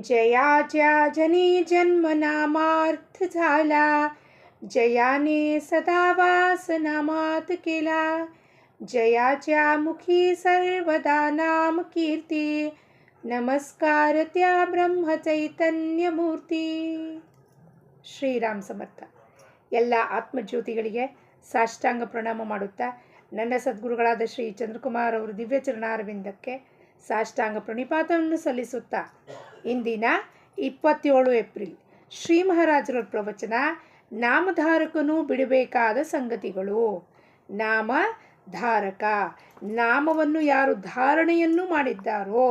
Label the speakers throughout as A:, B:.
A: जयाच्या जनी जन्म नामार्थ झाला, जयाने सदा वास नामात केला. जयाच्या मुखी सर्वदा नाम कीर्ती, नमस्कार त्या ब्रह्म चैतन्य मूर्ती. ಶ್ರೀರಾಮ್ ಸಮರ್ಥ. ಎಲ್ಲ ಆತ್ಮಜ್ಯೋತಿಗಳಿಗೆ ಸಾಷ್ಟಾಂಗ ಪ್ರಣಾಮ ಮಾಡುತ್ತಾ ನನ್ನ ಸದ್ಗುರುಗಳಾದ ಶ್ರೀ ಚಂದ್ರಕುಮಾರ್ ಅವರು ದಿವ್ಯ ಚರಣಾರವಿಂದಕ್ಕೆ ಸಾಷ್ಟಾಂಗ ಪ್ರಣಿಪಾತವನ್ನು ಸಲ್ಲಿಸುತ್ತಾ ಇಂದಿನ 27 ಏಪ್ರಿಲ್ ಶ್ರೀ ಮಹಾರಾಜರ ಪ್ರವಚನ ನಾಮಧಾರಕನು ಬಿಡಬೇಕಾದ ಸಂಗತಿಗಳು. ನಾಮಧಾರಕ, ನಾಮವನ್ನು ಯಾರು ಧಾರಣೆಯನ್ನು ಮಾಡಿದ್ದಾರೋ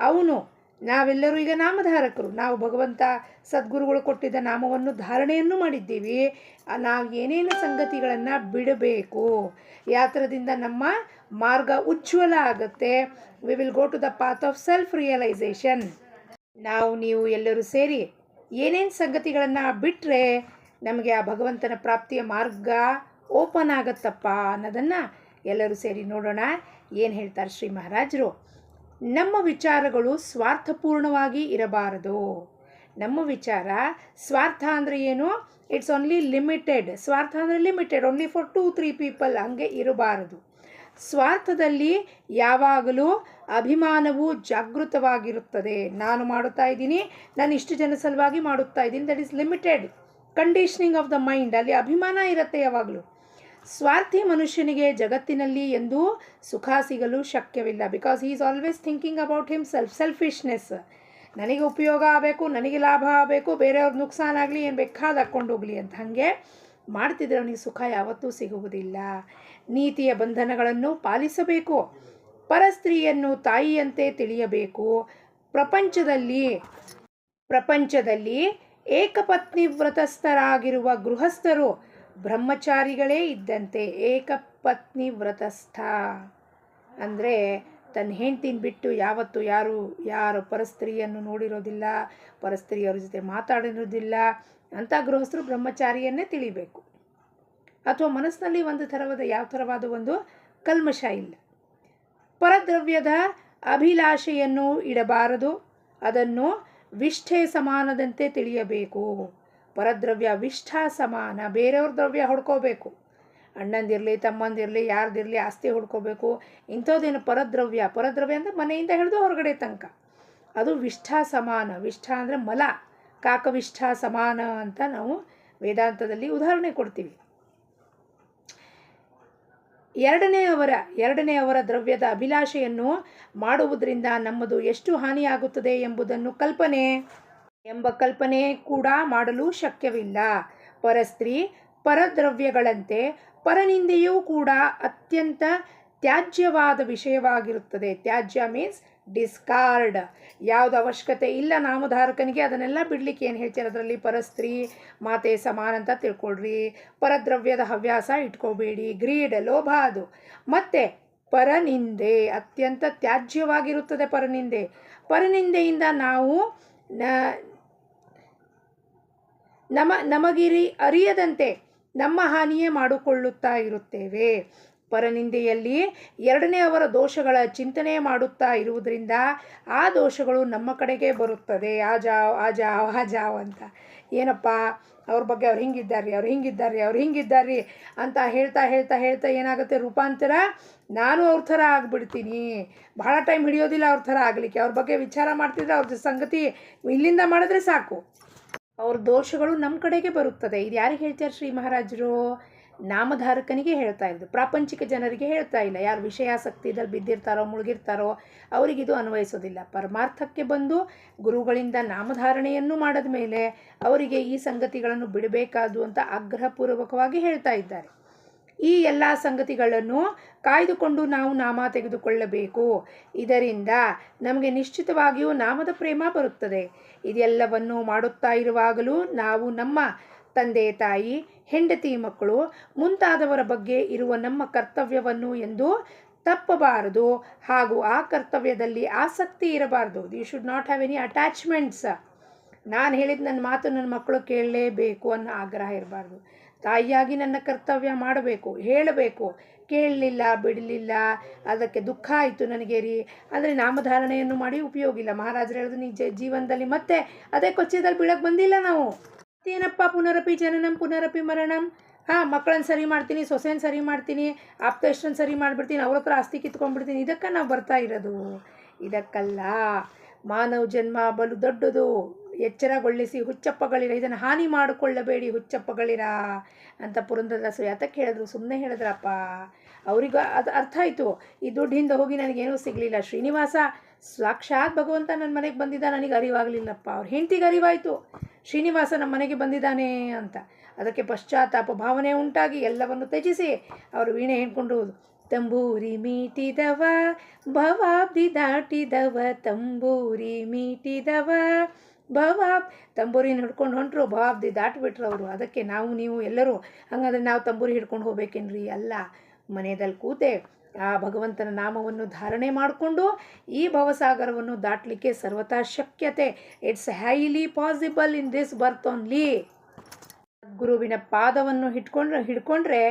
A: ಅವನು, ನಾವೆಲ್ಲರೂ ಈಗ ನಾಮಧಾರಕರು. ನಾವು ಭಗವಂತ ಸದ್ಗುರುಗಳು ಕೊಟ್ಟಿದ್ದ ನಾಮವನ್ನು ಧಾರಣೆಯನ್ನು ಮಾಡಿದ್ದೀವಿ. ನಾವು ಏನೇನು ಸಂಗತಿಗಳನ್ನು ಬಿಡಬೇಕು, ಯಾತ್ರದಿಂದ ನಮ್ಮ ಮಾರ್ಗ ಉಜ್ವಲ ಆಗುತ್ತೆ. We will go to the path of self realisation. ನೀವು ಎಲ್ಲರೂ ಸೇರಿ ಏನೇನು ಸಂಗತಿಗಳನ್ನು ಬಿಟ್ಟರೆ ನಮಗೆ ಆ ಭಗವಂತನ ಪ್ರಾಪ್ತಿಯ ಮಾರ್ಗ ಓಪನ್ ಆಗತ್ತಪ್ಪ ಅನ್ನೋದನ್ನು ಎಲ್ಲರೂ ಸೇರಿ ನೋಡೋಣ. ಏನು ಹೇಳ್ತಾರೆ ಶ್ರೀ ಮಹಾರಾಜರು? ನಮ್ಮ ವಿಚಾರಗಳು ಸ್ವಾರ್ಥಪೂರ್ಣವಾಗಿ ಇರಬಾರದು. ನಮ್ಮ ವಿಚಾರ, ಸ್ವಾರ್ಥ ಅಂದರೆ ಏನು? It's only limited. ಸ್ವಾರ್ಥ ಅಂದರೆ ಲಿಮಿಟೆಡ್, ಓನ್ಲಿ ಫಾರ್ 2-3 ಪೀಪಲ್, ಹಂಗೆ ಇರಬಾರದು. ಸ್ವಾರ್ಥದಲ್ಲಿ ಯಾವಾಗಲೂ ಅಭಿಮಾನವು ಜಾಗೃತವಾಗಿರುತ್ತದೆ. ನಾನು ಮಾಡುತ್ತಾ ಇದ್ದೀನಿ, ನಾನು ಇಷ್ಟು ಜನ ಸಲುವಾಗಿ ಮಾಡುತ್ತಾ ಇದ್ದೀನಿ, that is limited conditioning of the mind. ಅಲ್ಲಿ ಅಭಿಮಾನ ಇರುತ್ತೆ ಯಾವಾಗಲೂ. ಸ್ವಾರ್ಥಿ ಮನುಷ್ಯನಿಗೆ ಜಗತ್ತಿನಲ್ಲಿ ಎಂದೂ ಸುಖ ಸಿಗಲು ಶಕ್ಯವಿಲ್ಲ. Because he is always thinking about himself. Selfishness. ನನಗೆ ಉಪಯೋಗ ಆಗಬೇಕು, ನನಗೆ ಲಾಭ ಆಗಬೇಕು, ಬೇರೆಯವ್ರ ನುಕ್ಸಾನ್ ಆಗಲಿ, ಏನು ಬೇಕಾದ ಹಾಕ್ಕೊಂಡು ಹೋಗಲಿ ಅಂತ ಹಾಗೆ ಮಾಡ್ತಿದ್ರೆ ಅವನಿಗೆ ಸುಖ ಯಾವತ್ತೂ ಸಿಗುವುದಿಲ್ಲ. ನೀತಿಯ ಬಂಧನಗಳನ್ನು ಪಾಲಿಸಬೇಕು. ಪರಸ್ತ್ರೀಯನ್ನು ತಾಯಿಯಂತೆ ತಿಳಿಯಬೇಕು. ಪ್ರಪಂಚದಲ್ಲಿ ಏಕಪತ್ನಿ ವ್ರತಸ್ಥರಾಗಿರುವ ಗೃಹಸ್ಥರು ಬ್ರಹ್ಮಚಾರಿಗಳೇ ಇದ್ದಂತೆ. ಏಕಪತ್ನಿ ವ್ರತಸ್ಥ ಅಂದರೆ ತನ್ನ ಹೆಂಡ್ತಿನ ಬಿಟ್ಟು ಯಾವತ್ತು ಯಾರು ಪರಸ್ತ್ರೀಯನ್ನು ನೋಡಿರೋದಿಲ್ಲ, ಪರಸ್ತ್ರೀಯವ್ರ ಜೊತೆ ಮಾತಾಡಿರೋದಿಲ್ಲ ಅಂಥ ಗೃಹಸ್ಥರು ಬ್ರಹ್ಮಚಾರಿಯನ್ನೇ ತಿಳಿಬೇಕು. ಅಥವಾ ಮನಸ್ಸಿನಲ್ಲಿ ಯಾವ ಥರವಾದ ಒಂದು ಕಲ್ಮಶ ಇಲ್ಲ. ಪರದ್ರವ್ಯದ ಅಭಿಲಾಷೆಯನ್ನು ಇಡಬಾರದು. ಅದನ್ನು ವಿಷ್ಠೆ ಸಮಾನದಂತೆ ತಿಳಿಯಬೇಕು. ಪರದ್ರವ್ಯ ವಿಷ್ಠಾ ಸಮಾನ. ಬೇರೆಯವ್ರ ದ್ರವ್ಯ ಹೊಡ್ಕೋಬೇಕು. ಅಣ್ಣಂದಿರಲಿ, ತಮ್ಮಂದಿರಲಿ, ಯಾರ್ದಿರಲಿ ಆಸ್ತಿ ಹೊಡ್ಕೋಬೇಕು. ಇಂಥದ್ದೇನು ಪರದ್ರವ್ಯ ಅಂದರೆ ಮನೆಯಿಂದ ಹಿಡಿದು ಹೊರಗಡೆ ತನಕ. ಅದು ವಿಷ್ಠಾ ಸಮಾನ. ವಿಷ್ಠ ಅಂದರೆ ಮಲ. ಕಾಕವಿಷ್ಠಾ ಸಮಾನ ಅಂತ ನಾವು ವೇದಾಂತದಲ್ಲಿ ಉದಾಹರಣೆ ಕೊಡ್ತೀವಿ. ಎರಡನೆಯವರ ದ್ರವ್ಯದ ಅಭಿಲಾಷೆಯನ್ನು ಮಾಡುವುದರಿಂದ ನಮ್ಮದು ಎಷ್ಟು ಹಾನಿಯಾಗುತ್ತದೆ ಎಂಬುದನ್ನು ಕಲ್ಪನೆ ಕೂಡ ಮಾಡಲು ಶಕ್ಯವಿಲ್ಲ. ಪರಸ್ತ್ರೀ ಪರದ್ರವ್ಯಗಳಂತೆ ಪರನಿಂದೆಯೂ ಕೂಡ ಅತ್ಯಂತ ತ್ಯಾಜ್ಯವಾದ ವಿಷಯವಾಗಿರುತ್ತದೆ. ತ್ಯಾಜ್ಯ ಮೀನ್ಸ್ ಡಿಸ್ಕಾರ್ಡ್. ಯಾವುದು ಅವಶ್ಯಕತೆ ಇಲ್ಲ ನಾಮಧಾರಕನಿಗೆ ಅದನ್ನೆಲ್ಲ ಬಿಡಲಿಕ್ಕೆ ಏನು ಹೇಳ್ತಾರೆ ಅದರಲ್ಲಿ? ಪರಸ್ತ್ರೀ ಮಾತೆ ಸಮಾನ ಅಂತ ತಿಳ್ಕೊಳ್ರಿ. ಪರದ್ರವ್ಯದ ಹವ್ಯಾಸ ಇಟ್ಕೋಬೇಡಿ. ಗ್ರೀಡ್, ಲೋಭ ಅದು. ಮತ್ತು ಪರನಿಂದೆ ಅತ್ಯಂತ ತ್ಯಾಜ್ಯವಾಗಿರುತ್ತದೆ. ಪರನಿಂದೆಯಿಂದ ನಾವು ನಮಗಿರಿ ಅರಿಯದಂತೆ ನಮ್ಮ ಹಾನಿಯೇ ಮಾಡಿಕೊಳ್ಳುತ್ತಾ ಇರುತ್ತೇವೆ. ಪರನಿಂದೆಯಲ್ಲಿ ಎರಡನೆಯವರ ದೋಷಗಳ ಚಿಂತನೆ ಮಾಡುತ್ತಾ ಇರುವುದರಿಂದ ಆ ದೋಷಗಳು ನಮ್ಮ ಕಡೆಗೆ ಬರುತ್ತದೆ. ಆ ಜಾವ್ ಅಂತ. ಏನಪ್ಪ ಅವ್ರ ಬಗ್ಗೆ ಅವ್ರು ಹಿಂಗಿದ್ದಾರೆ ಅಂತ ಹೇಳ್ತಾ ಏನಾಗುತ್ತೆ? ರೂಪಾಂತರ. ನಾನು ಅವ್ರ ಥರ ಆಗಿಬಿಡ್ತೀನಿ. ಬಹಳ ಟೈಮ್ ಹಿಡಿಯೋದಿಲ್ಲ ಅವ್ರ ಥರ ಆಗಲಿಕ್ಕೆ. ಅವ್ರ ಬಗ್ಗೆ ವಿಚಾರ ಮಾಡ್ತಿದ್ರೆ ಅವ್ರ ಸಂಗತಿ ಇಲ್ಲಿಂದ ಮಾಡಿದ್ರೆ ಸಾಕು, ಅವ್ರ ದೋಷಗಳು ನಮ್ಮ ಕಡೆಗೆ ಬರುತ್ತದೆ. ಇದು ಯಾರಿಗೆ ಹೇಳ್ತಾರೆ ಶ್ರೀ ಮಹಾರಾಜರು? ನಾಮಧಾರಕನಿಗೆ ಹೇಳ್ತಾ ಇದ್ದು, ಪ್ರಾಪಂಚಿಕ ಜನರಿಗೆ ಹೇಳ್ತಾ ಇಲ್ಲ. ಯಾರು ವಿಷಯಾಸಕ್ತಿದಲ್ಲಿ ಬಿದ್ದಿರ್ತಾರೋ, ಮುಳುಗಿರ್ತಾರೋ ಅವರಿಗಿದು ಅನ್ವಯಿಸೋದಿಲ್ಲ. ಪರಮಾರ್ಥಕ್ಕೆ ಬಂದು ಗುರುಗಳಿಂದ ನಾಮಧಾರಣೆಯನ್ನು ಮಾಡಿದ ಮೇಲೆ ಅವರಿಗೆ ಈ ಸಂಗತಿಗಳನ್ನು ಬಿಡಬೇಕಾದು ಅಂತ ಆಗ್ರಹಪೂರ್ವಕವಾಗಿ ಹೇಳ್ತಾ ಇದ್ದಾರೆ. ಈ ಎಲ್ಲ ಸಂಗತಿಗಳನ್ನು ಕಾಯ್ದುಕೊಂಡು ನಾವು ನಾಮ ತೆಗೆದುಕೊಳ್ಳಬೇಕು. ಇದರಿಂದ ನಮಗೆ ನಿಶ್ಚಿತವಾಗಿಯೂ ನಾಮದ ಪ್ರೇಮ ಬರುತ್ತದೆ. ಇದೆಲ್ಲವನ್ನು ಮಾಡುತ್ತಾ ಇರುವಾಗಲೂ ನಾವು ನಮ್ಮ ತಂದೆ ತಾಯಿ, ಹೆಂಡತಿ, ಮಕ್ಕಳು ಮುಂತಾದವರ ಬಗ್ಗೆ ಇರುವ ನಮ್ಮ ಕರ್ತವ್ಯವನ್ನು ಎಂದು ತಪ್ಪಬಾರದು. ಹಾಗೂ ಆ ಕರ್ತವ್ಯದಲ್ಲಿ ಆಸಕ್ತಿ ಇರಬಾರದು. You should not have any attachments. ನಾನು ಹೇಳಿದ ನನ್ನ ಮಾತು ನನ್ನ ಮಕ್ಕಳು ಕೇಳಲೇಬೇಕು ಅನ್ನೋ ಆಗ್ರಹ ಇರಬಾರ್ದು. ತಾಯಿಯಾಗಿ ನನ್ನ ಕರ್ತವ್ಯ ಮಾಡಬೇಕು, ಹೇಳಬೇಕು. ಕೇಳಲಿಲ್ಲ, ಬಿಡಲಿಲ್ಲ, ಅದಕ್ಕೆ ದುಃಖ ಆಯಿತು ನನಗೆ ರೀ ಅಂದರೆ ನಾಮಧಾರಣೆಯನ್ನು ಮಾಡಿ ಉಪಯೋಗ ಇಲ್ಲ. ಮಹಾರಾಜರು ಹೇಳಿದ್ರು, ನೀ ಜೀವನದಲ್ಲಿ ಮತ್ತೆ ಅದೇ ಕೊಚ್ಚೆದಲ್ಲಿ ಬೀಳಕ್ಕೆ ಬಂದಿಲ್ಲ ನಾವು. ಏನಪ್ಪ ಪುನರಪಿ ಜನನಂ ಪುನರಪಿ ಮರಣಂ. ಮಕ್ಕಳನ್ನ ಸರಿ ಮಾಡ್ತೀನಿ, ಸೊಸೆನ ಸರಿ ಮಾಡ್ತೀನಿ, ಆಪ್ತೇಷ್ಟನ್ನು ಸರಿ ಮಾಡಿಬಿಡ್ತೀನಿ, ಅವ್ರ ಹತ್ರ ಆಸ್ತಿ ಕಿತ್ಕೊಂಡ್ಬಿಡ್ತೀನಿ, ಇದಕ್ಕೆ ನಾವು ಬರ್ತಾ ಇರೋದು. ಇದಕ್ಕಲ್ಲ. ಮಾನವ ಜನ್ಮ ಬಲು ದೊಡ್ಡದು, ಎಚ್ಚರಗೊಳಿಸಿ ಹುಚ್ಚಪ್ಪಗಳಿರ, ಇದನ್ನು ಹಾನಿ ಮಾಡಿಕೊಳ್ಳಬೇಡಿ ಹುಚ್ಚಪ್ಪಗಳಿರ ಅಂತ ಪುರಂದರದಾಸರು ಯಾತಕ್ಕೆ ಹೇಳಿದ್ರು? ಸುಮ್ಮನೆ ಹೇಳಿದ್ರಪ್ಪ. ಅವ್ರಿಗೆ ಅದು ಅರ್ಥ ಆಯಿತು. ಈ ದುಡ್ಡಿಂದ ಹೋಗಿ ನನಗೇನೂ ಸಿಗಲಿಲ್ಲ. ಶ್ರೀನಿವಾಸ ಸಾಕ್ಷಾತ್ ಭಗವಂತ ನನ್ನ ಮನೆಗೆ ಬಂದಿದ್ದ, ನನಗೆ ಅರಿವಾಗಲಿಲ್ಲಪ್ಪ. ಅವ್ರ ಹೆಂಡತಿಗೆ ಅರಿವಾಯಿತು, ಶ್ರೀನಿವಾಸ ನಮ್ಮ ಮನೆಗೆ ಬಂದಿದ್ದಾನೆ ಅಂತ. ಅದಕ್ಕೆ ಪಶ್ಚಾತ್ತಾಪ ಭಾವನೆ ಉಂಟಾಗಿ ಎಲ್ಲವನ್ನು ತ್ಯಜಿಸಿ ಅವರು ವೀಣೆ ಹೇಳ್ಕೊಂಡು, ತಂಬೂರಿ ಮೀಟಿದವ ಭವಾಬ್ದಿ ದಾಟಿದವ, ತಂಬೂರಿ ಮೀಟಿದವ ಭವಾಬ್, ತಂಬೂರಿನ ಹಿಡ್ಕೊಂಡು ಹೊಂಟರು, ಭವಾಬ್ದಿ ದಾಟಿಬಿಟ್ರು ಅವರು. ಅದಕ್ಕೆ ನಾವು ನೀವು ಎಲ್ಲರೂ ಹಂಗಂದ್ರೆ ನಾವು ತಂಬೂರಿ ಹಿಡ್ಕೊಂಡು ಹೋಗ್ಬೇಕೇನ್ರಿ? ಅಲ್ಲ, ಮನೆಯಲ್ಲಿ ಕೂತೆ ಆ ಭಗವಂತನ ನಾಮವನ್ನು ಧಾರಣೆ ಮಾಡಿಕೊಂಡು ಈ ಭವಸಾಗರವನ್ನು ದಾಟಲಿಕ್ಕೆ ಸರ್ವತಾ ಶಕ್ಯತೆ. It's highly possible in this birth only. ಗುರುವಿನ ಪಾದವನ್ನು ಹಿಡ್ಕೊಂಡ್ರೆ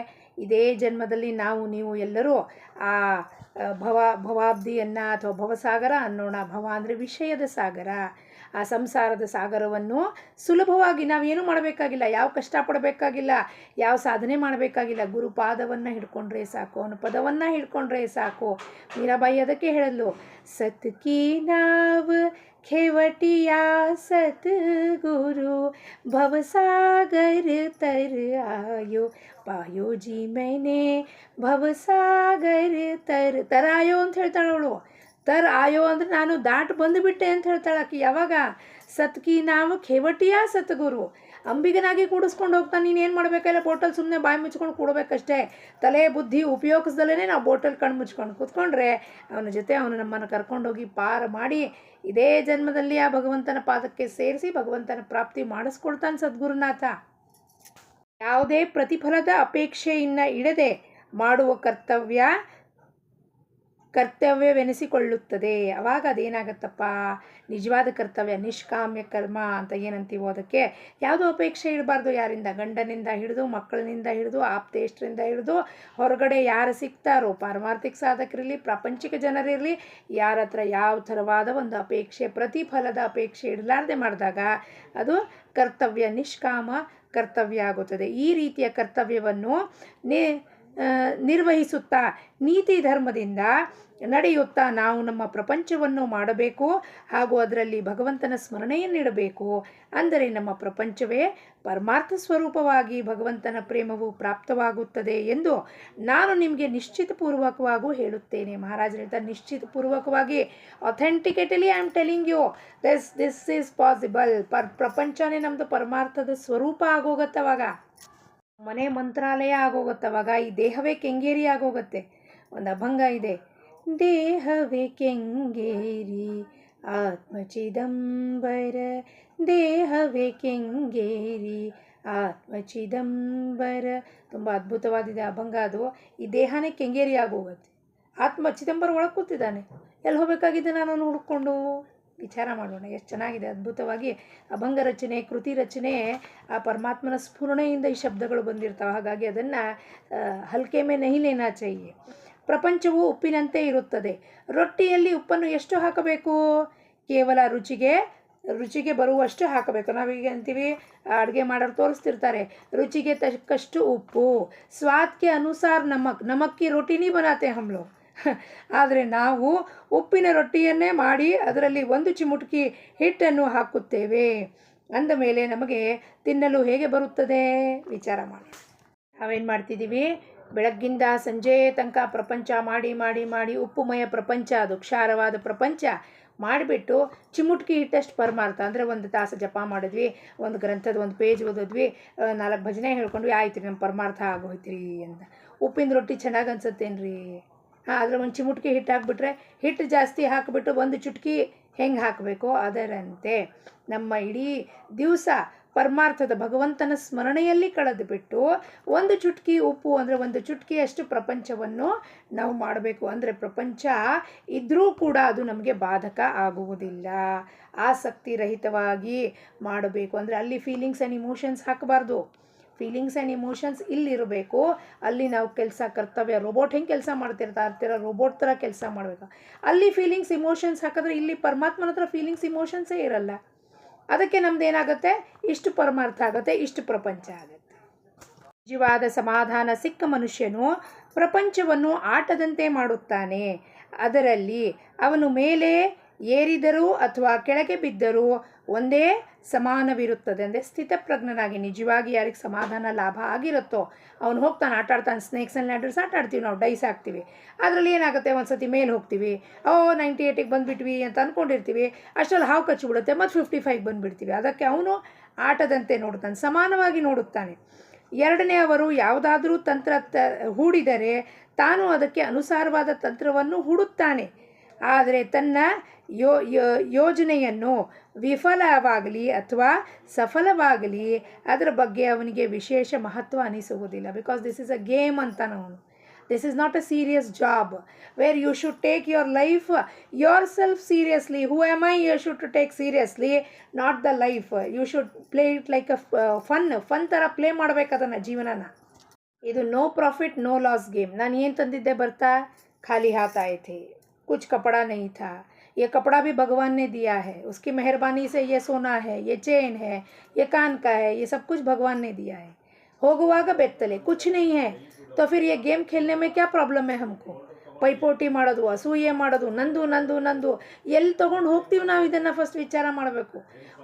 A: ಇದೇ ಜನ್ಮದಲ್ಲಿ ನಾವು ನೀವು ಎಲ್ಲರೂ ಆ ಭವಾಬ್ದಿಯನ್ನು ಅಥವಾ ಭವಸಾಗರ ಅನ್ನೋಣ. ಭವ ಅಂದರೆ ವಿಷಯದ ಸಾಗರ. ಆ ಸಂಸಾರದ ಸಾಗರವನ್ನು ಸುಲಭವಾಗಿ ನಾವೇನು ಮಾಡಬೇಕಾಗಿಲ್ಲ, ಯಾವ ಕಷ್ಟಪಡಬೇಕಾಗಿಲ್ಲ, ಯಾವ ಸಾಧನೆ ಮಾಡಬೇಕಾಗಿಲ್ಲ. ಗುರುಪಾದವನ್ನು ಹಿಡ್ಕೊಂಡ್ರೆ ಸಾಕು, ಅವನ ಪದವನ್ನು ಹಿಡ್ಕೊಂಡ್ರೆ ಸಾಕು. ಮೀರಾಬಾಯಿ ಅದಕ್ಕೆ ಹೇಳಲು, ಸತ್ ಕಿ ನಾವ್ खेवटिया सतगुरु भवसागर तर आयो, पायो जी मैंने ಭವಸಾಗರ ತರ ಆಯೋ ಅಂತ ಹೇಳ್ತಾಳೆ ಅವಳು. ತರ್ ಆಯೋ ಅಂದರೆ ನಾನು ದಾಟ್ ಬಂದುಬಿಟ್ಟೆ ಅಂತ ಹೇಳ್ತಾಳೆ ಆಕೆ. ಯಾವಾಗ? ಸತ್ಕಿ ನಾವು ಖೇವಟಿಯ ಸತ್ಗುರು, ಅಂಬಿಗನಾಗಿ ಕೂಡಿಸ್ಕೊಂಡು ಹೋಗ್ತಾನೆ. ನೀನೇನು ಮಾಡಬೇಕಲ್ಲ, ಬೋಟಲ್ ಸುಮ್ಮನೆ ಬಾಯಿ ಮುಚ್ಕೊಂಡು ಕೂಡಬೇಕಷ್ಟೇ. ತಲೆ ಬುದ್ಧಿ ಉಪಯೋಗಿಸ್ದಲೇ ನಾವು ಬೋಟಲ್ ಕಣ್ಣು ಮುಚ್ಕೊಂಡು ಕೂತ್ಕೊಂಡ್ರೆ ಅವನ ಜೊತೆ ಅವನು ನಮ್ಮನ್ನು ಕರ್ಕೊಂಡೋಗಿ ಪಾರ ಮಾಡಿ ಇದೇ ಜನ್ಮದಲ್ಲಿ ಆ ಭಗವಂತನ ಪಾದಕ್ಕೆ ಸೇರಿಸಿ ಭಗವಂತನ ಪ್ರಾಪ್ತಿ ಮಾಡಿಸ್ಕೊಳ್ತಾನೆ ಸದ್ಗುರುನಾಥ. ಯಾವುದೇ ಪ್ರತಿಫಲದ ಅಪೇಕ್ಷೆಯನ್ನು ಇಡದೆ ಮಾಡುವ ಕರ್ತವ್ಯವೆನಿಸಿಕೊಳ್ಳುತ್ತದೆ. ಅವಾಗ ಅದೇನಾಗತ್ತಪ್ಪ, ನಿಜವಾದ ಕರ್ತವ್ಯ, ನಿಷ್ಕಾಮ್ಯ ಕರ್ಮ ಅಂತ ಏನಂತೀವೋ ಅದಕ್ಕೆ ಯಾವುದೋ ಅಪೇಕ್ಷೆ ಇಡಬಾರ್ದು. ಯಾರಿಂದ? ಗಂಡನಿಂದ ಹಿಡಿದು, ಮಕ್ಕಳಿನಿಂದ ಹಿಡಿದು, ಆಪ್ತೇಷ್ಟರಿಂದ ಹಿಡಿದು, ಹೊರಗಡೆ ಯಾರು ಸಿಗ್ತಾರೋ, ಪಾರಮಾರ್ಥಿಕ ಸಾಧಕರಿರಲಿ, ಪ್ರಾಪಂಚಿಕ ಜನರಿರಲಿ, ಯಾರ ಹತ್ರ ಯಾವ ಥರವಾದ ಒಂದು ಅಪೇಕ್ಷೆ, ಪ್ರತಿಫಲದ ಅಪೇಕ್ಷೆ ಇಡಲಾರ್ದೆ ಮಾಡಿದಾಗ ಅದು ಕರ್ತವ್ಯ, ನಿಷ್ಕಾಮ ಕರ್ತವ್ಯ ಆಗುತ್ತದೆ. ಈ ರೀತಿಯ ಕರ್ತವ್ಯವನ್ನು ನಿರ್ವಹಿಸುತ್ತಾ ನೀತಿ ಧರ್ಮದಿಂದ ನಡೆಯುತ್ತಾ ನಾವು ನಮ್ಮ ಪ್ರಪಂಚವನ್ನು ಮಾಡಬೇಕು ಹಾಗೂ ಅದರಲ್ಲಿ ಭಗವಂತನ ಸ್ಮರಣೆಯನ್ನಿಡಬೇಕು. ಅಂದರೆ ನಮ್ಮ ಪ್ರಪಂಚವೇ ಪರಮಾರ್ಥ ಸ್ವರೂಪವಾಗಿ ಭಗವಂತನ ಪ್ರೇಮವು ಪ್ರಾಪ್ತವಾಗುತ್ತದೆ ಎಂದು ನಾನು ನಿಮಗೆ ನಿಶ್ಚಿತಪೂರ್ವಕವಾಗೂ ಹೇಳುತ್ತೇನೆ. ಮಹಾರಾಜರು ಹೇಳ್ತಾರೆ, ನಿಶ್ಚಿತಪೂರ್ವಕವಾಗಿ, authenticately I am telling you this is possible. ಪ್ರಪಂಚನೇ ನಮ್ಮದು ಪರಮಾರ್ಥದ ಸ್ವರೂಪ ಆಗೋಗತ್ತವಾಗ, ಮನೆ ಮಂತ್ರಾಲಯ ಆಗೋಗತ್ತವಾಗ. ಈ ದೇಹವೇ ಕೆಂಗೇರಿ ಆಗೋಗತ್ತೆ. ಒಂದು ಅಭಂಗ ಇದೆ, ದೇಹವೇ ಕೆಂಗೇರಿ ಆತ್ಮಚಿದಂಬರ, ದೇಹವೇ ಕೆಂಗೇರಿ ಆತ್ಮಚಿದಂಬರ. ತುಂಬ ಅದ್ಭುತವಾದಿದೆ ಅಭಂಗ ಅದು. ಈ ದೇಹನೇ ಕೆಂಗೇರಿ ಆಗೋಗುತ್ತೆ. ಆತ್ಮ ಚಿದಂಬರ ಒಳಗೆ ಕೂತಿದ್ದಾನೆ, ಎಲ್ಲಿ ಹೋಗಬೇಕಾಗಿದೆ ನಾನು ಹುಡ್ಕೊಂಡು ವಿಚಾರ ಮಾಡೋಣ. ಎಷ್ಟು ಚೆನ್ನಾಗಿದೆ, ಅದ್ಭುತವಾಗಿ ಅಭಂಗ ರಚನೆ, ಕೃತಿ ರಚನೆ ಆ ಪರಮಾತ್ಮನ ಸ್ಫುರಣೆಯಿಂದ ಈ ಶಬ್ದಗಳು ಬಂದಿರ್ತಾವೆ. ಹಾಗಾಗಿ ಅದನ್ನು ಹಲ್ಕೆ ಮೇ ನಹಿ ಲೇನಾ ಚಾಹಿಯೆ. ಪ್ರಪಂಚವು ಉಪ್ಪಿನಂತೆ ಇರುತ್ತದೆ. ರೊಟ್ಟಿಯಲ್ಲಿ ಉಪ್ಪನ್ನು ಎಷ್ಟು ಹಾಕಬೇಕು? ಕೇವಲ ರುಚಿಗೆ ಬರುವಷ್ಟು ಹಾಕಬೇಕು. ನಾವೀಗ ಅಂತೀವಿ, ಅಡುಗೆ ಮಾಡೋರು ತೋರಿಸ್ತಿರ್ತಾರೆ, ರುಚಿಗೆ ತಕ್ಕಷ್ಟು ಉಪ್ಪು, ಸ್ವಾದ್ಗೆ ಅನುಸಾರ ನಮಕ್ಕಿ ರೋಟಿನಿ ಬನಾತೆ ಹಮ್ ಲೋಗ್. ಆದರೆ ನಾವು ಉಪ್ಪಿನ ರೊಟ್ಟಿಯನ್ನೇ ಮಾಡಿ ಅದರಲ್ಲಿ ಒಂದು ಚಿಮುಟಕಿ ಹಿಟ್ಟನ್ನು ಹಾಕುತ್ತೇವೆ. ಅಂದ ಮೇಲೆ ನಮಗೆ ತಿನ್ನಲು ಹೇಗೆ ಬರುತ್ತದೆ? ವಿಚಾರ ಮಾಡಿ. ನಾವೇನು ಮಾಡ್ತಿದ್ದೀವಿ? ಬೆಳಗ್ಗಿಂದ ಸಂಜೆ ತನಕ ಪ್ರಪಂಚ ಮಾಡಿ ಮಾಡಿ ಮಾಡಿ ಉಪ್ಪುಮಯ ಪ್ರಪಂಚ, ಅದು ಕ್ಷಾರವಾದ ಪ್ರಪಂಚ ಮಾಡಿಬಿಟ್ಟು ಚಿಮುಟ್ಕಿ ಹಿಟ್ಟಷ್ಟು ಪರಮಾರ್ಥ ಅಂದರೆ ಒಂದು ತಾಸು ಜಪ ಮಾಡಿದ್ವಿ, ಒಂದು ಗ್ರಂಥದ ಒಂದು ಪೇಜ್ ಓದಿದ್ವಿ, 4 ಭಜನೆ ಹೇಳ್ಕೊಂಡ್ವಿ, ಆಯ್ತು ರೀ ನಮ್ಮ ಪರಮಾರ್ಥ ಆಗೋಯ್ತು ರೀ ಅಂತ. ಉಪ್ಪಿನ ರೊಟ್ಟಿ ಚೆನ್ನಾಗಿ ಅನ್ಸುತ್ತೇನ್ರಿ? ಆದರೆ ಒಂದು ಚಿಮುಟ್ಕಿ ಹಿಟ್ಟು ಹಾಕಿಬಿಟ್ರೆ, ಹಿಟ್ಟು ಜಾಸ್ತಿ ಹಾಕಿಬಿಟ್ಟು ಒಂದು ಚುಟ್ಕಿ ಹೆಂಗೆ ಹಾಕಬೇಕೋ ಅದರಂತೆ ನಮ್ಮ ಇಡೀ ದಿವಸ ಪರಮಾರ್ಥದ ಭಗವಂತನ ಸ್ಮರಣೆಯಲ್ಲಿ ಕಳೆದು ಬಿಟ್ಟು ಒಂದು ಚುಟ್ಕಿ ಉಪ್ಪು ಅಂದರೆ ಒಂದು ಚುಟ್ಕಿಯಷ್ಟು ಪ್ರಪಂಚವನ್ನು ನಾವು ಮಾಡಬೇಕು. ಅಂದರೆ ಪ್ರಪಂಚ ಇದ್ದರೂ ಕೂಡ ಅದು ನಮಗೆ ಬಾಧಕ ಆಗುವುದಿಲ್ಲ. ಆಸಕ್ತಿ ರಹಿತವಾಗಿ ಮಾಡಬೇಕು. ಅಂದರೆ ಅಲ್ಲಿ ಫೀಲಿಂಗ್ಸ್ ಆ್ಯಂಡ್ ಇಮೋಷನ್ಸ್ ಹಾಕಬಾರ್ದು. ಫೀಲಿಂಗ್ಸ್ ಆ್ಯಂಡ್ ಇಮೋಷನ್ಸ್ ಇಲ್ಲಿರಬೇಕು. ಅಲ್ಲಿ ನಾವು ಕೆಲಸ ಕರ್ತವ್ಯ ರೋಬೋಟ್ ಹೆಂಗೆ ಕೆಲಸ ಮಾಡ್ತಿರ್ತೀರ ರೋಬೋಟ್ ಥರ ಕೆಲಸ ಮಾಡಬೇಕು. ಅಲ್ಲಿ ಫೀಲಿಂಗ್ಸ್ ಇಮೋಷನ್ಸ್ ಹಾಕಿದ್ರೆ ಇಲ್ಲಿ ಪರಮಾತ್ಮನ ಹತ್ರ ಫೀಲಿಂಗ್ಸ್ ಇಮೋಷನ್ಸೇ ಇರಲ್ಲ. ಅದಕ್ಕೆ ನಮ್ದು ಏನಾಗುತ್ತೆ, ಇಷ್ಟು ಪರಮಾರ್ಥ ಆಗುತ್ತೆ, ಇಷ್ಟು ಪ್ರಪಂಚ ಆಗುತ್ತೆ. ನಿಜವಾದ ಸಮಾಧಾನ ಸಿಕ್ಕ ಮನುಷ್ಯನು ಪ್ರಪಂಚವನ್ನು ಆಟದಂತೆ ಮಾಡುತ್ತಾನೆ. ಅದರಲ್ಲಿ ಅವನು ಮೇಲೆ ಏರಿದರೂ ಅಥವಾ ಕೆಳಗೆ ಬಿದ್ದರೂ ಒಂದೇ ಸಮಾನವಿರುತ್ತದೆ. ಅಂದರೆ ಸ್ಥಿತಪ್ರಜ್ಞನಾಗಿ ನಿಜವಾಗಿ ಯಾರಿಗೆ ಸಮಾಧಾನ ಲಾಭ ಆಗಿರುತ್ತೋ ಅವನು ಹೋಗ್ತಾನೆ, ಆಟ ಆಡ್ತಾನೆ. ಸ್ನೇಕ್ಸ್ ಆ್ಯಂಡ್ ಲ್ಯಾಡರ್ಸ್ ಆಟ ಆಡ್ತೀವಿ ನಾವು, ಡೈಸ್ ಹಾಕ್ತೀವಿ. ಅದರಲ್ಲಿ ಏನಾಗುತ್ತೆ, ಒಂದು ಸತಿ ಮೇಲೆ ಹೋಗ್ತೀವಿ, 98ಗೆ ಬಂದುಬಿಟ್ವಿ ಅಂತ ಅಂದ್ಕೊಂಡಿರ್ತೀವಿ. ಅಷ್ಟರಲ್ಲಿ ಹಾವು ಕಚ್ಚಿಬಿಡುತ್ತೆ, ಮತ್ತು 55ಗೆ ಬಂದುಬಿಡ್ತೀವಿ. ಅದಕ್ಕೆ ಅವನು ಆಟದಂತೆ ನೋಡ್ತಾನೆ, ಸಮಾನವಾಗಿ ನೋಡುತ್ತಾನೆ. ಎರಡನೆಯವರು ಯಾವುದಾದರೂ ತಂತ್ರ ಹೂಡಿದರೆ ತಾನು ಅದಕ್ಕೆ ಅನುಸಾರವಾದ ತಂತ್ರವನ್ನು ಹೂಡುತ್ತಾನೆ. ಆದರೆ ತನ್ನ ಯೋಜನೆಯನ್ನು ವಿಫಲವಾಗಲಿ ಅಥವಾ ಸಫಲವಾಗಲಿ ಅದರ ಬಗ್ಗೆ ಅವನಿಗೆ ವಿಶೇಷ ಮಹತ್ವ ಅನಿಸುವುದಿಲ್ಲ. Because this is a game ಅಂತಾನೆ ಅವನು. This is not a serious job where you should take your life yourself seriously. Who am I? You should take seriously, not the life. You should play it like a fun ಥರ play ಮಾಡಬೇಕು ಅದನ್ನು, ಜೀವನನ. ಇದು no profit no loss game. ನಾನು ಏನು ತಂದಿದ್ದೆ ಬರ್ತಾ, ಖಾಲಿ हाथ आए थे, कुछ कपड़ा नहीं था. ये कपड़ा भी भगवान ने दिया है, उसकी मेहरबानी से ये सोना है, ये चेन है, ये कान का है, ये सब कुछ भगवान ने दिया है. ಹೋಗುವಾಗ ಬೆತ್ತಲೆ, कुछ नहीं है. तो फिर ये गेम खेलने में क्या प्रॉब्लम है हमको? ಪೈಪೋಟಿ ಮಾಡೋದು, ಅಸೂಯೆ ಮಾಡೋದು, ನಂದು ನಂದು ನಂದು ಎಲ್ಲಿ ತೊಗೊಂಡು ಹೋಗ್ತೀವಿ ನಾವು, ಇದನ್ನು ಫಸ್ಟ್ ವಿಚಾರ ಮಾಡಬೇಕು.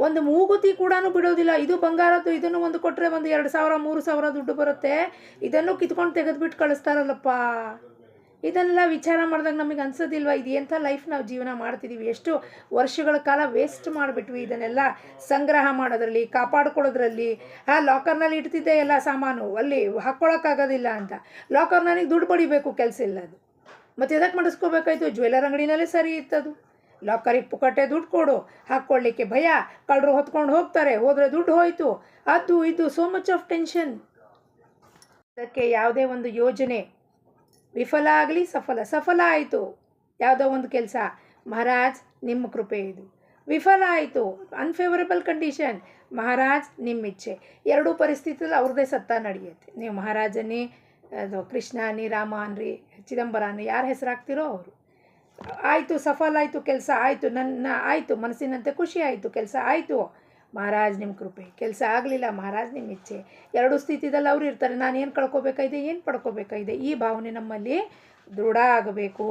A: ಒಂದು ಮೂಗುತಿ ಕೂಡ ಬಿಡೋದಿಲ್ಲ. ಇದು ಬಂಗಾರದ್ದು, ಇದನ್ನು ಒಂದು ಕೊಟ್ಟರೆ ಒಂದು 2,000 3,000 ದುಡ್ಡು ಬರುತ್ತೆ, ಇದನ್ನು ಕಿತ್ಕೊಂಡು ತೆಗೆದುಬಿಟ್ಟು ಕಳಿಸ್ತಾರಲ್ಲಪ್ಪ. ಇದನ್ನೆಲ್ಲ ವಿಚಾರ ಮಾಡಿದಾಗ ನಮಗೆ ಅನ್ಸೋದಿಲ್ವ, ಇದು ಎಂಥ ಲೈಫ್ ನಾವು ಜೀವನ ಮಾಡ್ತಿದ್ದೀವಿ, ಎಷ್ಟು ವರ್ಷಗಳ ಕಾಲ ವೇಸ್ಟ್ ಮಾಡಿಬಿಟ್ವಿ ಇದನ್ನೆಲ್ಲ ಸಂಗ್ರಹ ಮಾಡೋದ್ರಲ್ಲಿ, ಕಾಪಾಡ್ಕೊಳ್ಳೋದ್ರಲ್ಲಿ. ಲಾಕರ್ನಲ್ಲಿ ಇಡ್ತಿದ್ದೆ ಎಲ್ಲ ಸಾಮಾನು, ಅಲ್ಲಿ ಹಾಕ್ಕೊಳಕ್ಕಾಗೋದಿಲ್ಲ ಅಂತ ಲಾಕರ್ ನನಗೆ ದುಡ್ಡು ಪಡಿಬೇಕು, ಕೆಲಸ ಇಲ್ಲ ಅದು. ಮತ್ತು ಎದಕ್ಕೆ ಮಾಡಿಸ್ಕೋಬೇಕಾಯ್ತು? ಜ್ಯುವೆಲ್ಲರ್ ಅಂಗಡಿನಲ್ಲೇ ಸರಿ ಇರ್ತದು. ಲಾಕರಿಗೆ ಪುಕ್ಕಟ್ಟೆ ದುಡ್ಡು ಕೊಡು, ಹಾಕ್ಕೊಳ್ಳಿಕ್ಕೆ ಭಯ, ಕಳ್ಳರು ಹೊತ್ಕೊಂಡು ಹೋಗ್ತಾರೆ, ಹೋದರೆ ದುಡ್ಡು ಹೋಯಿತು, ಅದು ಇದು, ಸೋ ಮಚ್ ಆಫ್ ಟೆನ್ಷನ್. ಅದಕ್ಕೆ ಯಾವುದೇ ಒಂದು ಯೋಜನೆ ವಿಫಲ ಆಗಲಿ ಸಫಲ ಆಯಿತು, ಯಾವುದೋ ಒಂದು ಕೆಲಸ, ಮಹಾರಾಜ್ ನಿಮ್ಮ ಕೃಪೆ ಇದು. ವಿಫಲ ಆಯಿತು, ಅನ್ಫೇವರಬಲ್ ಕಂಡೀಷನ್, ಮಹಾರಾಜ್ ನಿಮ್ಮ ಇಚ್ಛೆ. ಎರಡೂ ಪರಿಸ್ಥಿತಿಯಲ್ಲಿ ಅವ್ರದ್ದೇ ಸತ್ತ ನಡೆಯುತ್ತೆ. ನೀವು ಮಹಾರಾಜನೇ, ಅದು ಕೃಷ್ಣ ಅನ್ನಿ, ರಾಮ ಅನ್ನಿ, ಚಿದಂಬರ ಅನ್ನಿ, ಯಾರು ಹೆಸರು ಹಾಕ್ತಿರೋ ಅವರು. ಆಯಿತು, ಸಫಲ ಆಯಿತು, ಕೆಲಸ ಆಯಿತು, ನನ್ನ ಆಯಿತು, ಮನಸ್ಸಿನಂತೆ ಖುಷಿ ಆಯಿತು, ಕೆಲಸ ಆಯಿತು, ಮಹಾರಾಜ್ ನಿಮ್ಮ ಕೃಪೆ. ಕೆಲಸ ಆಗಲಿಲ್ಲ, ಮಹಾರಾಜ್ ನಿಮ್ಮ ಇಚ್ಛೆ. ಎರಡೂ ಸ್ಥಿತಿದಲ್ಲಿ ಅವರು ಇರ್ತಾರೆ. ನಾನು ಏನು ಕಳ್ಕೊಬೇಕಾಗಿದೆ, ಏನು ಪಡ್ಕೋಬೇಕಾಗಿದೆ, ಈ ಭಾವನೆ ನಮ್ಮಲ್ಲಿ ದೃಢ ಆಗಬೇಕು.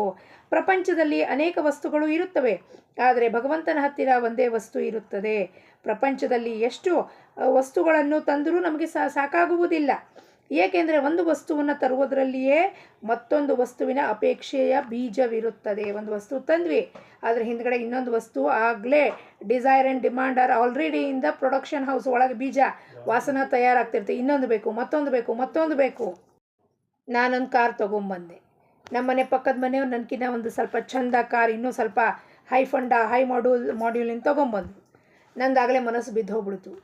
A: ಪ್ರಪಂಚದಲ್ಲಿ ಅನೇಕ ವಸ್ತುಗಳು ಇರುತ್ತವೆ, ಆದರೆ ಭಗವಂತನ ಹತ್ತಿರ ಒಂದೇ ವಸ್ತು ಇರುತ್ತದೆ. ಪ್ರಪಂಚದಲ್ಲಿ ಎಷ್ಟು ವಸ್ತುಗಳನ್ನು ತಂದರೂ ನಮಗೆ ಸಾಕಾಗುವುದಿಲ್ಲ. ಏಕೆಂದರೆ ಒಂದು ವಸ್ತುವನ್ನು ತರುವುದರಲ್ಲಿಯೇ ಮತ್ತೊಂದು ವಸ್ತುವಿನ ಅಪೇಕ್ಷೆಯ ಬೀಜವಿರುತ್ತದೆ. ಒಂದು ವಸ್ತು ತಂದ್ವಿ, ಆದರೆ ಹಿಂದ್ಗಡೆ ಇನ್ನೊಂದು ವಸ್ತು ಆಗಲೇ desire and demand are already in the production house. ಒಳಗೆ ಬೀಜ ವಾಸನ ತಯಾರಾಗ್ತಿರ್ತೀವಿ, ಇನ್ನೊಂದು ಬೇಕು, ಮತ್ತೊಂದು ಬೇಕು. ನಾನೊಂದು ಕಾರ್ ತೊಗೊಂಬಂದೆ, ನಮ್ಮನೆ ಪಕ್ಕದ ಮನೆಯವ್ರು ನನಗಿನ್ನ ಒಂದು ಸ್ವಲ್ಪ ಚಂದ ಕಾರ್, ಇನ್ನೂ ಸ್ವಲ್ಪ ಹೈ ಮಾಡ್ಯೂಲಿನ ತೊಗೊಂಬಂದು, ನಂದಾಗಲೇ ಮನಸ್ಸು ಬಿದ್ದು ಹೋಗ್ಬಿಡ್ತು.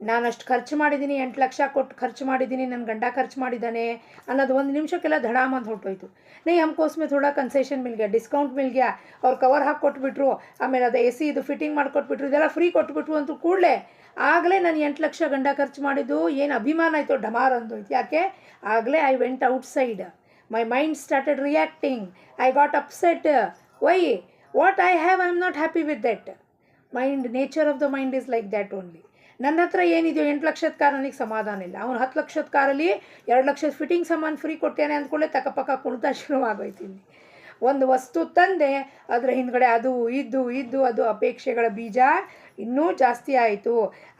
A: ನಾನು ಅಷ್ಟು ಖರ್ಚು ಮಾಡಿದ್ದೀನಿ, 8 ಲಕ್ಷ ಕೊಟ್ಟು ಖರ್ಚು ಮಾಡಿದ್ದೀನಿ, ನನ್ನ ಗಂಡ ಖರ್ಚು ಮಾಡಿದ್ದಾನೆ ಅನ್ನೋದು ಒಂದು ನಿಮಿಷಕ್ಕೆಲ್ಲ ಧಡಾಮ ಅಂತ ಹೊರಟೋಯ್ತು. नहीं हमको उसमें थोड़ा ಕನ್ಸೆಷನ್ ಮಿಲ್ ಗया, ಡಿಸ್ಕೌಂಟ್ ಮಿಲ್ गया, ಅವ್ರು ಕವರ್ ಹಾಕಿ ಕೊಟ್ಬಿಟ್ರು, ಆಮೇಲೆ ಅದು AC ಇದು ಫಿಟ್ಟಿಂಗ್ ಮಾಡಿಕೊಟ್ಬಿಟ್ರು, ಇದೆಲ್ಲ ಫ್ರೀ ಕೊಟ್ಬಿಟ್ರು ಅಂತ ಕೂಡಲೇ ಆಗಲೇ ನಾನು 8 ಲಕ್ಷ ಗಂಡ ಖರ್ಚು ಮಾಡಿದ್ದು ಏನು ಅಭಿಮಾನ ಆಯಿತು, ಡಮಾರ್ ಅಂದೋಯ್ತು. ಯಾಕೆ? ಆಗಲೇ I went outside, my mind started reacting, I got upset. Why? What I have, I am not happy with that. Mind, nature of the mind is like that only. ನನ್ನ ಹತ್ರ ಏನಿದೆಯೋ 8 ಲಕ್ಷದ ಕಾರ್ ನನಗೆ ಸಮಾಧಾನ ಇಲ್ಲ. ಅವನು 10 ಲಕ್ಷದ ಕಾರಲ್ಲಿ 2 ಲಕ್ಷದ ಫಿಟ್ಟಿಂಗ್ ಸಾಮಾನು ಫ್ರೀ ಕೊಟ್ಟೇನೆ ಅಂದ್ಕೊಳ್ಳೆ ತಕ್ಕಪಕ್ಕ ಕುಣಿತ ಶುರುವಾಗೋಯ್ತೀನಿ. ಒಂದು ವಸ್ತು ತಂದೆ, ಅದರ ಹಿಂದ್ಗಡೆ ಅದು ಇದ್ದು ಅದು ಅಪೇಕ್ಷೆಗಳ ಬೀಜ ಇನ್ನೂ ಜಾಸ್ತಿ ಆಯಿತು.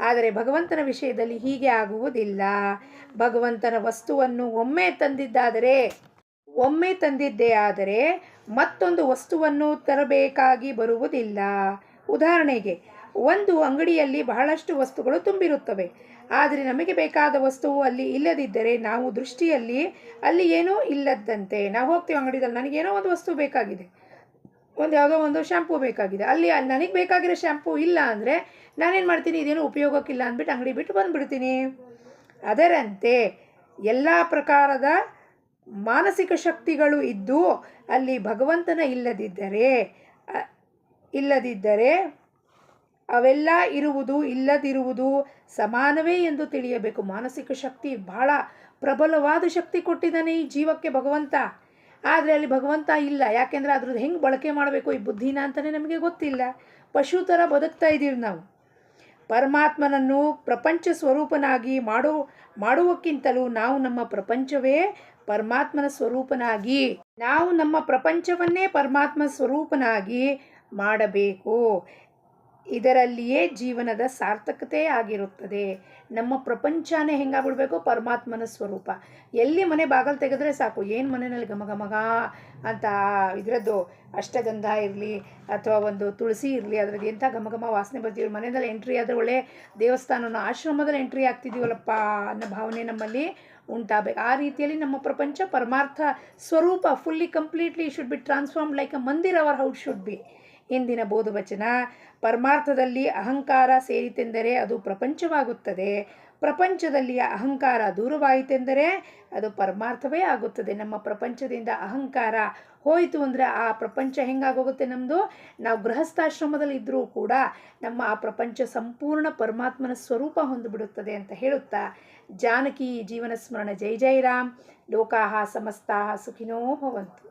A: ಆದರೆ ಭಗವಂತನ ವಿಷಯದಲ್ಲಿ ಹೀಗೆ ಆಗುವುದಿಲ್ಲ. ಭಗವಂತನ ವಸ್ತುವನ್ನು ಒಮ್ಮೆ ತಂದಿದ್ದೇ ಆದರೆ ಮತ್ತೊಂದು ವಸ್ತುವನ್ನು ತರಬೇಕಾಗಿ ಬರುವುದಿಲ್ಲ. ಉದಾಹರಣೆಗೆ, ಒಂದು ಅಂಗಡಿಯಲ್ಲಿ ಬಹಳಷ್ಟು ವಸ್ತುಗಳು ತುಂಬಿರುತ್ತವೆ, ಆದರೆ ನಮಗೆ ಬೇಕಾದ ವಸ್ತುವು ಅಲ್ಲಿ ಇಲ್ಲದಿದ್ದರೆ ನಾವು ದೃಷ್ಟಿಯಲ್ಲಿ ಅಲ್ಲಿ ಏನೂ ಇಲ್ಲದಂತೆ ನಾವು ಹೋಗ್ತೀವಿ ಅಂಗಡಿಯಲ್ಲಿ. ನನಗೇನೋ ಒಂದು ವಸ್ತು ಬೇಕಾಗಿದೆ, ಯಾವುದೋ ಒಂದು ಶ್ಯಾಂಪೂ ಬೇಕಾಗಿದೆ, ಅಲ್ಲಿ ನನಗೆ ಬೇಕಾಗಿರೋ ಶ್ಯಾಂಪೂ ಇಲ್ಲ ಅಂದರೆ ನಾನೇನು ಮಾಡ್ತೀನಿ, ಇದೇನೋ ಉಪಯೋಗಕ್ಕಿಲ್ಲ ಅಂದ್ಬಿಟ್ಟು ಅಂಗಡಿ ಬಿಟ್ಟು ಬಂದುಬಿಡ್ತೀನಿ. ಅದರಂತೆ ಎಲ್ಲ ಪ್ರಕಾರದ ಮಾನಸಿಕ ಶಕ್ತಿಗಳು ಇದ್ದು ಅಲ್ಲಿ ಭಗವಂತನ ಇಲ್ಲದಿದ್ದರೆ ಅವೆಲ್ಲ ಇರುವುದು ಇಲ್ಲದಿರುವುದು ಸಮಾನವೇ ಎಂದು ತಿಳಿಯಬೇಕು. ಮಾನಸಿಕ ಶಕ್ತಿ ಬಹಳ ಪ್ರಬಲವಾದ ಶಕ್ತಿ ಕೊಟ್ಟಿದ್ದಾನೆ ಈ ಜೀವಕ್ಕೆ ಭಗವಂತ. ಆದರೆ ಅಲ್ಲಿ ಭಗವಂತ ಇಲ್ಲ. ಯಾಕೆಂದರೆ ಅದ್ರದ್ದು ಹೆಂಗೆ ಬಳಕೆ ಮಾಡಬೇಕು ಈ ಬುದ್ಧಿನ ಅಂತಲೇ ನಮಗೆ ಗೊತ್ತಿಲ್ಲ. ಪಶು ಥರ ಬದುಕ್ತಾ ಇದ್ದೀವಿ ನಾವು. ಪರಮಾತ್ಮನನ್ನು ಪ್ರಪಂಚ ಸ್ವರೂಪನಾಗಿ ಮಾಡುವಕ್ಕಿಂತಲೂ ನಾವು ನಮ್ಮ ಪ್ರಪಂಚವೇ ಪರಮಾತ್ಮನ ಸ್ವರೂಪನಾಗಿ, ನಾವು ನಮ್ಮ ಪ್ರಪಂಚವನ್ನೇ ಪರಮಾತ್ಮ ಸ್ವರೂಪನಾಗಿ ಮಾಡಬೇಕು. ಇದರಲ್ಲಿಯೇ ಜೀವನದ ಸಾರ್ಥಕತೆ ಆಗಿರುತ್ತದೆ. ನಮ್ಮ ಪ್ರಪಂಚನೇ ಹೆಂಗಾಗ್ಬಿಡ್ಬೇಕು? ಪರಮಾತ್ಮನ ಸ್ವರೂಪ. ಎಲ್ಲಿ ಮನೆ ಬಾಗಿಲು ತೆಗೆದ್ರೆ ಸಾಕು, ಏನು ಮನೆಯಲ್ಲಿ ಘಮಘಮಗ ಅಂತ ಇದರದ್ದು ಅಷ್ಟಗಂಧ ಇರಲಿ ಅಥವಾ ಒಂದು ತುಳಸಿ ಇರಲಿ, ಅದ್ರದ್ದು ಎಂಥ ಘಮಘಮ ವಾಸನೆ ಬರ್ತೀವಿ. ಮನೆಯಲ್ಲಿ ಎಂಟ್ರಿ ಆದರೆ ಒಳ್ಳೆ ದೇವಸ್ಥಾನನ ಆಶ್ರಮದಲ್ಲಿ ಎಂಟ್ರಿ ಆಗ್ತಿದ್ದೀವಲ್ಲಪ್ಪ ಅನ್ನೋ ಭಾವನೆ ನಮ್ಮಲ್ಲಿ ಉಂಟಾಗಬೇಕು. ಆ ರೀತಿಯಲ್ಲಿ ನಮ್ಮ ಪ್ರಪಂಚ ಪರಮಾರ್ಥ ಸ್ವರೂಪ fully completely should be transformed like a Mandir our house should be. ಇಂದಿನ ಬೋಧವಚನ: ಪರಮಾರ್ಥದಲ್ಲಿ ಅಹಂಕಾರ ಸೇರಿತೆಂದರೆ ಅದು ಪ್ರಪಂಚವಾಗುತ್ತದೆ, ಪ್ರಪಂಚದಲ್ಲಿ ಅಹಂಕಾರ ದೂರವಾಯಿತೆಂದರೆ ಅದು ಪರಮಾರ್ಥವೇ ಆಗುತ್ತದೆ. ನಮ್ಮ ಪ್ರಪಂಚದಿಂದ ಅಹಂಕಾರ ಹೋಯಿತು ಅಂದರೆ ಆ ಪ್ರಪಂಚ ಹೆಂಗಾಗೋಗುತ್ತೆ ನಮ್ಮದು? ನಾವು ಗೃಹಸ್ಥಾಶ್ರಮದಲ್ಲಿ ಇದ್ದರೂ ಕೂಡ ನಮ್ಮ ಆ ಪ್ರಪಂಚ ಸಂಪೂರ್ಣ ಪರಮಾತ್ಮನ ಸ್ವರೂಪ ಹೊಂದಿಬಿಡುತ್ತದೆ ಅಂತ ಹೇಳುತ್ತಾ ಜಾನಕಿ ಜೀವನ ಸ್ಮರಣ. ಜೈ ಜೈ ರಾಮ್. ಲೋಕಾಹ ಸಮಸ್ತಾಹ ಸುಖಿನೋ ಭವಂತು.